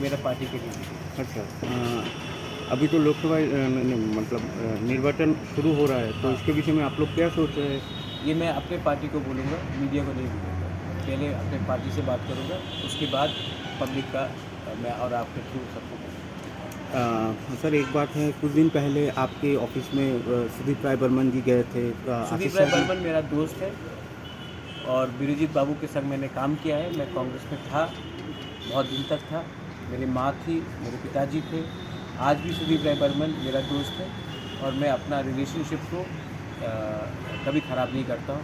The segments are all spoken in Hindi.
मेरा पार्टी के लिए। अच्छा। अभी तो लोकसभा निर्वाचन शुरू हो रहा है, तो हाँ, इसके विषय में आप लोग क्या सोच रहे हैं? ये मैं अपने पार्टी को बोलूँगा, मीडिया को नहीं बोलूँगा। पहले अपने पार्टी से बात करूँगा, उसके बाद पब्लिक का मैं और आपके थ्रू सबको बोलूँगा। सर, एक बात है, कुछ दिन पहले आपके ऑफिस में सुदीप राय बर्मन जी गए थे, सुदीप आशीष राय शाह जी। बर्मन मेरा दोस्त है और बिरजीत बाबू के संग मैंने काम किया है। मैं कांग्रेस में था, बहुत दिन तक था। मेरी माँ थी, मेरे पिताजी थे। आज भी सुदीप राय बर्मन मेरा दोस्त है और मैं अपना रिलेशनशिप को कभी ख़राब नहीं करता हूँ।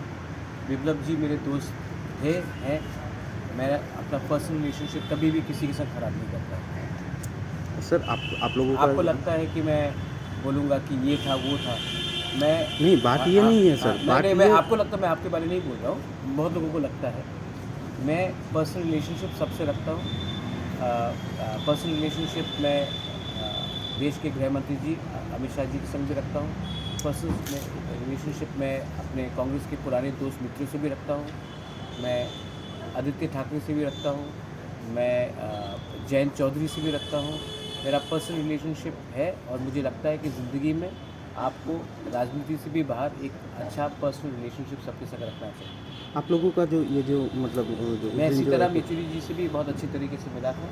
विप्लव जी मेरे दोस्त थे, हैं। मैं अपना पर्सनल रिलेशनशिप कभी भी किसी के साथ ख़राब नहीं करता। सर, आप लोगों का आपको लगता है कि मैं बोलूँगा कि ये था, वो था। मैं नहीं, बात ये नहीं है सर, बात नहीं, ये मैं आपको लगता है, मैं आपके बारे में नहीं बोल रहा हूँ, बहुत लोगों को लगता है। मैं पर्सनल रिलेशनशिप सबसे रखता हूँ। पर्सनल रिलेशनशिप मैं देश के गृह मंत्री जी अमित शाह जी के संग भी रखता हूँ। पर्सनल रिलेशनशिप मैं अपने कांग्रेस के पुराने दोस्त मित्रों से भी रखता हूँ। मैं आदित्य ठाकरे से भी रखता हूँ। मैं जयंत चौधरी से भी रखता हूँ। मेरा पर्सनल रिलेशनशिप है और मुझे लगता है कि ज़िंदगी में आपको राजनीति से भी बाहर एक अच्छा पर्सनल रिलेशनशिप सबके साथ रखना चाहिए। आप लोगों का जो ये जो मतलब जो मैं उस दिन जो सीताराम येचुरी जी से भी बहुत अच्छी तरीके से मिला था।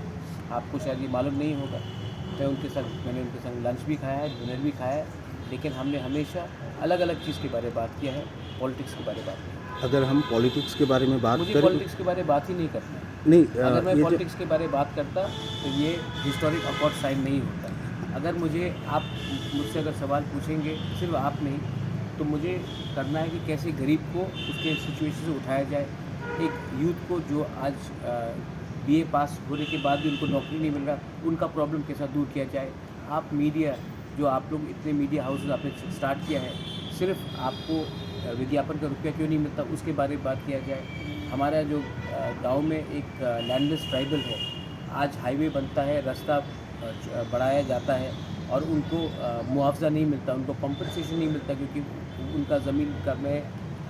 आपको शायद ये मालूम नहीं होगा। मैंने उनके संग लंच भी खाया है, डिनर भी खाया है, लेकिन हमने हमेशा अलग अलग चीज़ के बारे में बात किया है, पॉलिटिक्स के बारे में बात नहीं। अगर हम पॉलिटिक्स के बारे में बात मुझे करें, पॉलिटिक्स के बारे में बात ही नहीं करना है। नहीं, अगर मैं ये जो पॉलिटिक्स के बारे में बात करता तो ये हिस्टोरिक अकॉर्ड साइन नहीं होता। अगर मुझे आप मुझसे अगर सवाल पूछेंगे, सिर्फ आप नहीं, तो मुझे करना है कि कैसे गरीब को उसके सिचुएशन से उठाया जाए। एक यूथ को जो आज बीए पास होने के बाद भी उनको नौकरी नहीं मिल रहा, उनका प्रॉब्लम कैसा दूर किया जाए। आप मीडिया, जो आप लोग इतने मीडिया हाउसेज आपने स्टार्ट किया है, सिर्फ आपको विज्ञापन का रुपया क्यों नहीं मिलता, उसके बारे में बात किया जाए। हमारा जो गांव में एक लैंडलेस ट्राइबल है, आज हाईवे बनता है, रास्ता बढ़ाया जाता है और उनको मुआवजा नहीं मिलता, उनको कंपनसेशन नहीं मिलता, क्योंकि उनका ज़मीन का में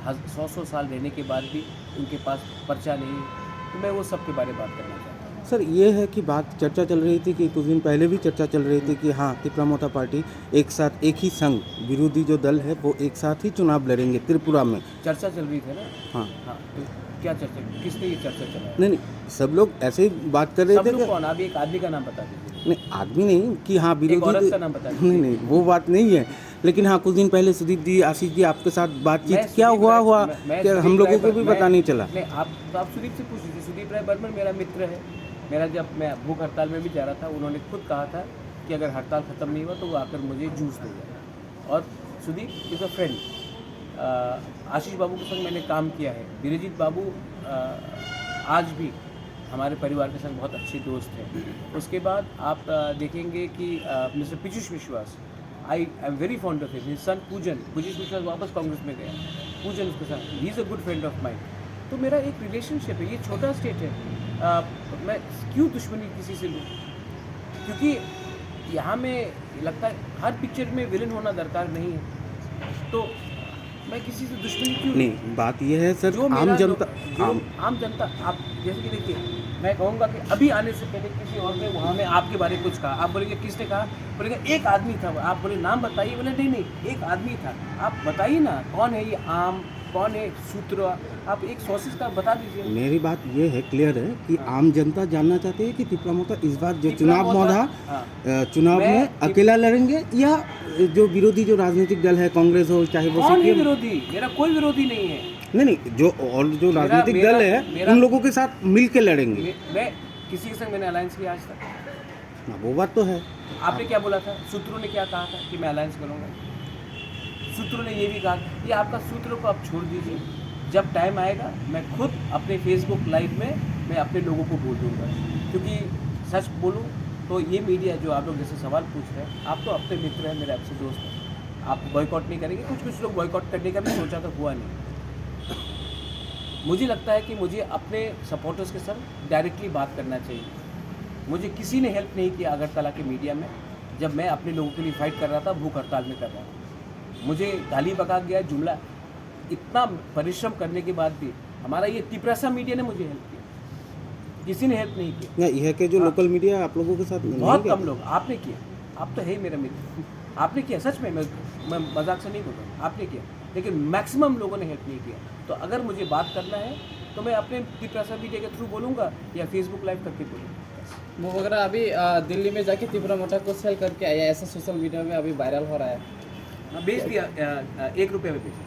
100 साल रहने के बाद भी उनके पास पर्चा नहीं है। तो मैं वो सब के बारे में बात करना चाहता हूँ। सर, ये है कि बात चर्चा चल रही थी कि कुछ दिन पहले भी चर्चा चल रही थी कि हाँ, तिप्रामोता पार्टी एक साथ, एक ही संघ, विरोधी जो दल है वो एक साथ ही चुनाव लड़ेंगे त्रिपुरा में। चर्चा चल रही थी ना। हाँ। हाँ, तो क्या चर्चा, किसने ये चर्चा चलाया? नहीं, सब लोग ऐसे ही बात कर रहे सब थे लोग कि कौन? आप एक आदमी का नाम बता दीजिए। नहीं, आदमी नहीं कि हाँ, एक विरोधी औरत का नाम बता दीजिए। नहीं, वो बात नहीं है। लेकिन हाँ, कुछ दिन पहले सुदीप जी, आशीष जी आपके साथ बातचीत मैं क्या सुदीप हुआ राय- मैं कि सुदीप हम लोगों राय को भी मैं- पता नहीं चला। नहीं, आप तो आप सुदीप से पूछ लीजिए। सुदीप राय बर्मन मेरा मित्र है। मेरा जब मैं भूख हड़ताल में भी जा रहा था, उन्होंने खुद कहा था कि अगर हड़ताल ख़त्म नहीं हुआ तो वो आकर मुझे जूस देगा। और सुदीप इज़ अ फ्रेंड। आशीष बाबू के संग मैंने काम किया है। बिरजीत बाबू आज भी हमारे परिवार के संग बहुत अच्छे दोस्त हैं। उसके बाद आप देखेंगे कि मिस्टर पीयूष विश्वास, I am very fond of him. His son पूजन विश्वास वापस कांग्रेस में गया। पूजन उसके साथ, he is a good friend of mind. तो मेरा एक रिलेशनशिप है। ये छोटा स्टेट है, मैं क्यों दुश्मनी किसी से लूँ? क्योंकि यहाँ में लगता है हर पिक्चर में विलन होना दरकार नहीं है, तो मैं किसी से दुश्मनी क्यों? नहीं, बात ये है सर, जो आम मेरा जनता आम जनता, आप जैसे कि देखिए, मैं कहूँगा कि अभी आने से पहले किसी और ने वहाँ में आपके बारे में कुछ कहा, आप बोलेंगे किसने कहा? बोलेंगे एक आदमी था। आप बोले नाम बताइए, बोले नहीं, एक आदमी था। आप बताइए ना कौन है ये आम, कौन है सूत्र? आप एक सोर्सेज का बता दीजिए। मेरी बात ये है, क्लियर है कि हाँ। आम जनता जानना चाहती है कि तिप्रामोता इस बार जो चुनाव तिप्रामोता, मौधा हाँ। चुनाव मैं में अकेला लड़ेंगे या जो विरोधी जो राजनीतिक दल है, कांग्रेस हो चाहे वो कौन है सीपीएम। विरोधी? मेरा कोई विरोधी नहीं है। नहीं, जो और जो राजनीतिक दल है उन लोगों के साथ मिल के लड़ेंगे। मैं किसी के संग मैंने अलायंस किया आज तक? हाँ, वो बात तो है। आपने क्या बोला था? सूत्रों ने क्या कहा था कि मैं अलायंस करूँगा? सूत्रों ने ये भी कहा, ये आपका सूत्रों को आप छोड़ दीजिए। जब टाइम आएगा मैं खुद अपने फेसबुक लाइव में मैं अपने लोगों को बोल दूँगा। क्योंकि सच बोलूँ तो ये मीडिया जो आप लोग जैसे सवाल पूछ रहे हैं, आप तो अपने मित्र हैं, मेरे अच्छे दोस्त हैं, आप बॉयकॉट नहीं करेंगे। कुछ लोग बॉयकॉट करने का भी सोचा तो हुआ नहीं। मुझे लगता है कि मुझे अपने सपोर्टर्स के साथ डायरेक्टली बात करना चाहिए। मुझे किसी ने हेल्प नहीं किया अगरतला के मीडिया में, जब मैं अपने लोगों के लिए फाइट कर रहा था, भूख हड़ताल में कर रहा था। मुझे गाली बका गया, जुमला, इतना परिश्रम करने के बाद भी हमारा ये तिपरासा मीडिया ने मुझे हेल्प किया। किसी ने हेल्प नहीं किया। या यह के जो लोकल मीडिया आप लोगों के साथ नहीं बहुत किया? कम लोग। आपने किया, आप तो है ही मेरा मित्र, आपने किया सच में, मैं मजाक से नहीं बोल रहा हूँ, आपने किया, लेकिन मैक्सिमम लोगों ने हेल्प नहीं किया। तो अगर मुझे बात करना है तो मैं अपने त्रिपुरा मीडिया के थ्रू बोलूँगा या फेसबुक लाइव करके बोलूँगा। वो वगैरह अभी दिल्ली में जाके त्रिपुरा मोटा को सेल करके आया, ऐसा सोशल मीडिया में अभी वायरल हो रहा है। हाँ, बेच दिया, 1 रुपये में बेच दिया।